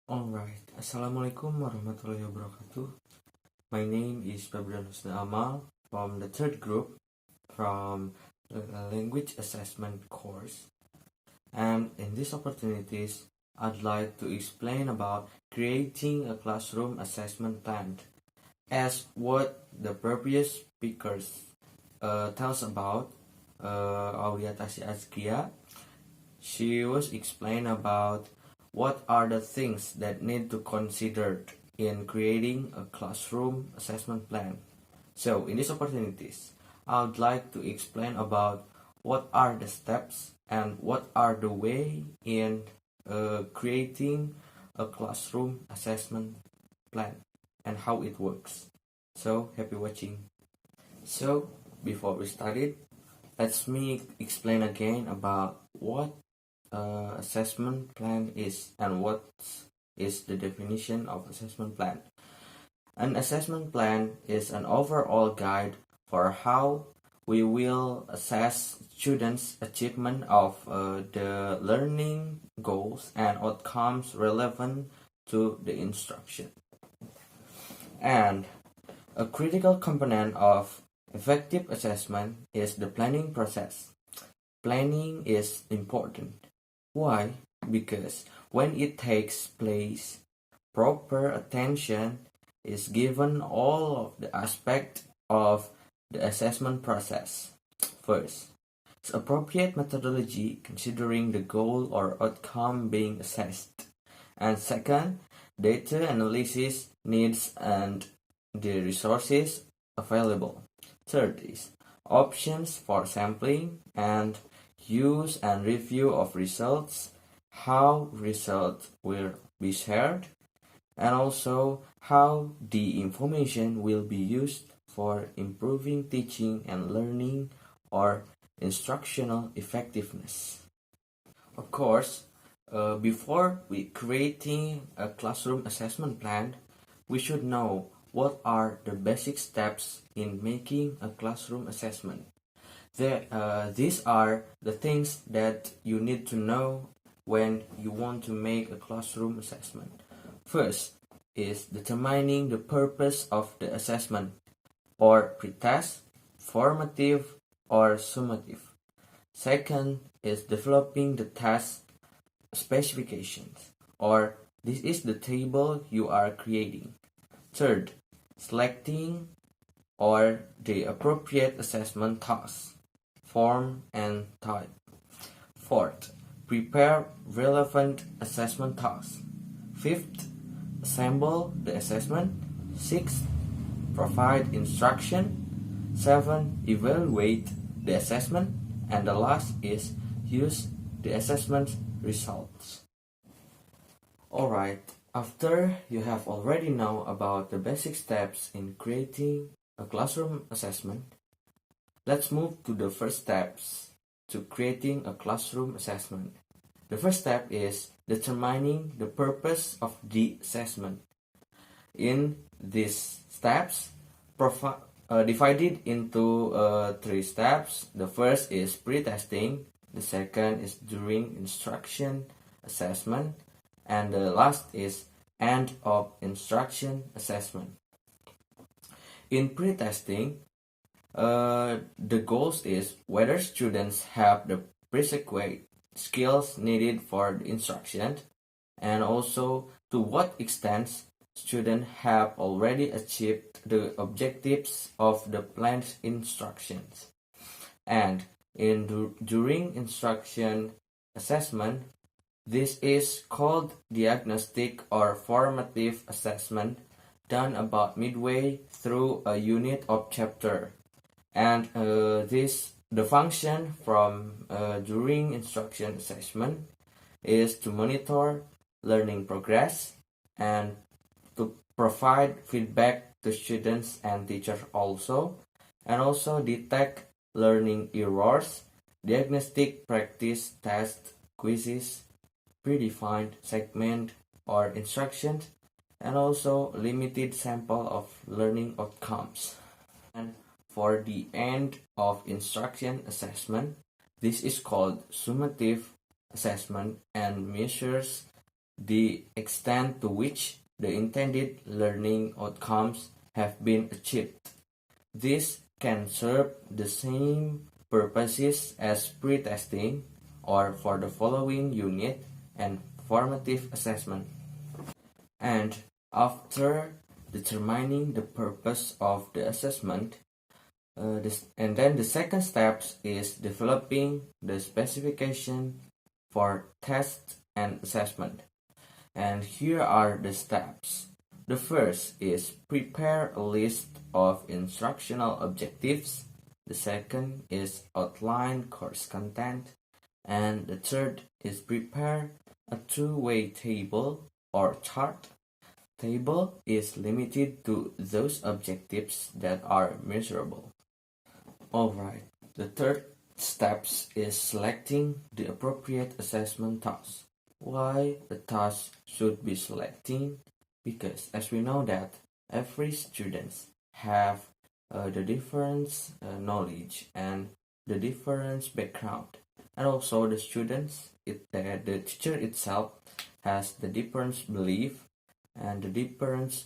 Alright, Assalamualaikum warahmatullahi wabarakatuh. My name is Febrian Husna Amal from the third group from the language assessment course. And in these opportunities, I'd like to explain about creating a classroom assessment plan. As what the previous speakers tells about, Aulia Tasya Azkia, she was explain about what are the things that need to consider in creating a classroom assessment plan. So in these opportunities, I would like to explain about what are the steps and what are the way in creating a classroom assessment plan and how it works. So happy watching. So before we start it, let me explain again about what assessment plan is and what is the definition of assessment plan. An assessment plan is an overall guide for how we will assess students' achievement of the learning goals and outcomes relevant to the instruction. And a critical component of effective assessment is the planning process. Planning is important. Why? Because when it takes place, proper attention is given all of the aspects of the assessment process. First, it's appropriate methodology considering the goal or outcome being assessed. And second, data analysis needs and the resources available. Third is options for sampling and use and review of results, how results will be shared, and also how the information will be used for improving teaching and learning or instructional effectiveness. Of course, before we creating a classroom assessment plan, we should know what are the basic steps in making a classroom assessment. These are the things that you need to know when you want to make a classroom assessment. First is determining the purpose of the assessment, or pretest, formative, or summative. Second is developing the task specifications, or this is the table you are creating. Third, selecting or the appropriate assessment tasks, form and type. Fourth, prepare relevant assessment tasks. Fifth, assemble the assessment. Sixth, provide instruction. 7. Evaluate the assessment. And the last is use the assessment results. Alright, after you have already know about the basic steps in creating a classroom assessment, let's move to the first steps to creating a classroom assessment. The first step is determining the purpose of the assessment. In these steps, divided into 3 steps. The first is pre-testing, the second is during instruction assessment, and the last is end of instruction assessment. In pre-testing, the goals is whether students have the prerequisite skills needed for the instruction, and also to what extent students have already achieved the objectives of the planned instructions. And during instruction assessment, this is called diagnostic or formative assessment, done about midway through a unit of chapter. And the function from during instruction assessment is to monitor learning progress and to provide feedback to students and teachers also, and also detect learning errors, diagnostic practice test, quizzes, predefined segment or instructions, and also limited sample of learning outcomes. And for the end of instruction assessment, this is called summative assessment and measures the extent to which the intended learning outcomes have been achieved. This can serve the same purposes as pre-testing or for the following unit and formative assessment. And after determining the purpose of the assessment, and then the second step is developing the specification for test and assessment. And here are the steps. The first is prepare a list of instructional objectives. The second is outline course content. And the third is prepare a two-way table or chart. Table is limited to those objectives that are measurable. Alright, the third steps is selecting the appropriate assessment task. Why the task should be selected? Because as we know that every student have the different knowledge and the different background, and also the students, the teacher itself has the different belief and the different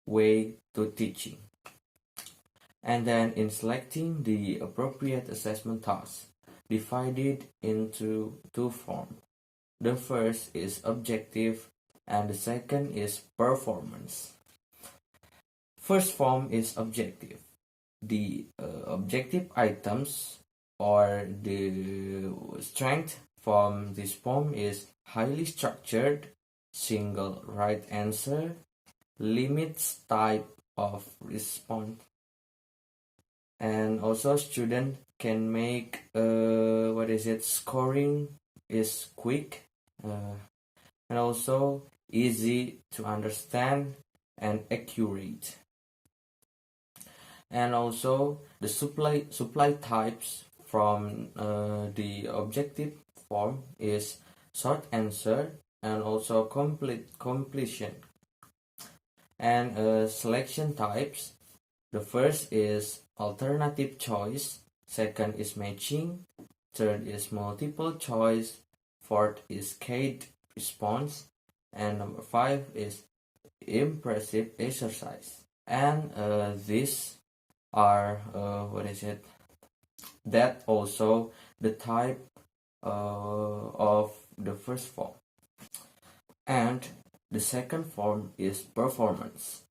way to teaching. And then in selecting the appropriate assessment task, divided into two forms. The first is objective and the second is performance. First form is objective. The objective items or the strength from this form is highly structured, single right answer, limits type of response, and also student can make scoring is quick and also easy to understand and accurate. And also the supply types from the objective form is short answer and also completion. And selection types, the first is alternative choice, second is matching, third is multiple choice, fourth is CADE response, and number 5 is impressive exercise. And these are that also the type of the first form. And the second form is performance.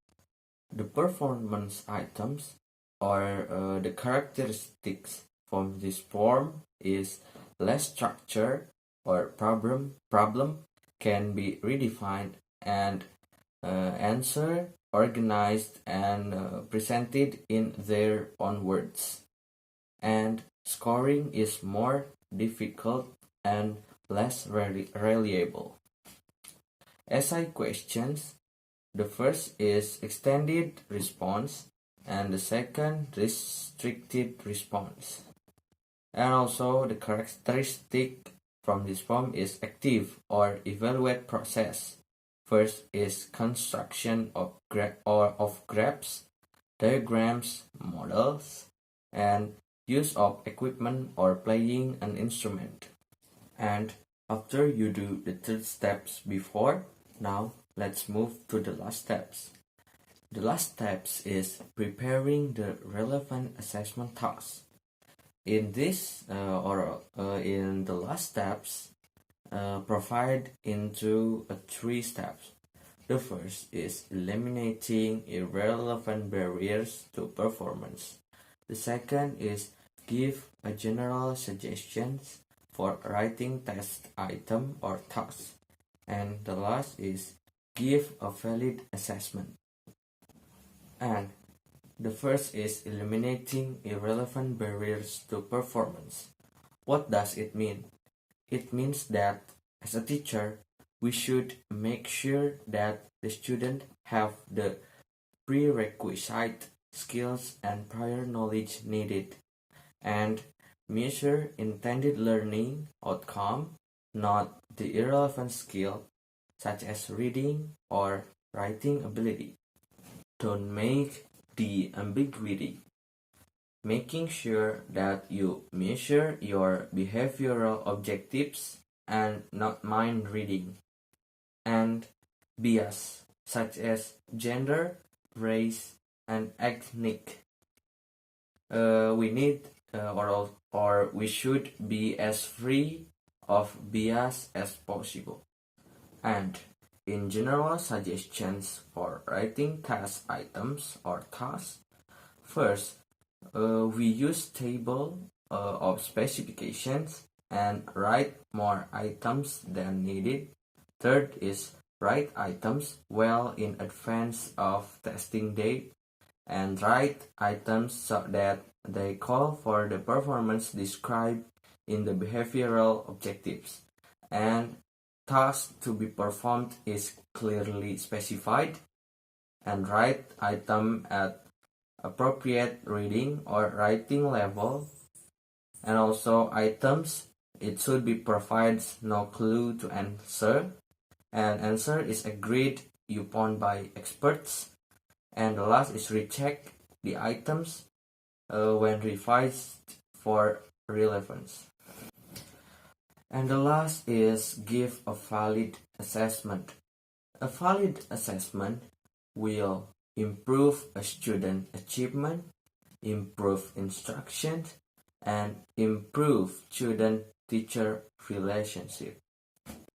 The performance items or the characteristics from this form is less structure or problem can be redefined and answer organized and presented in their own words. And scoring is more difficult and less reliable. Essay questions, the first is extended response and the second restricted response. And also the characteristic from this form is active or evaluate process. First is construction of graphs, diagrams, models, and use of equipment or playing an instrument. And after you do the 3 steps before, now let's move to the last steps. The last steps is preparing the relevant assessment tasks. In this in the last steps, provide into 3 steps. The first is eliminating irrelevant barriers to performance. The second is give a general suggestions for writing test item or task. And the last is give a valid assessment. And the first is eliminating irrelevant barriers to performance. What does it mean? It means that as a teacher, we should make sure that the student have the prerequisite skills and prior knowledge needed and measure intended learning outcome, not the irrelevant skill such as reading or writing ability. Don't make the ambiguity. Making sure that you measure your behavioral objectives and not mind reading. and bias, such as gender, race, and ethnic. We need or we should be as free of bias as possible. And in general suggestions for writing task items or tasks, first, we use table of specifications and write more items than needed. Third is write items well in advance of testing date and write items so that they call for the performance described in the behavioral objectives, and task to be performed is clearly specified, and write item at appropriate reading or writing level, and also items it should be provides no clue to answer, and answer is agreed upon by experts, and the last is recheck the items when revised for relevance. And the last is give a valid assessment. A valid assessment will improve a student achievement, improve instruction, and improve student-teacher relationship.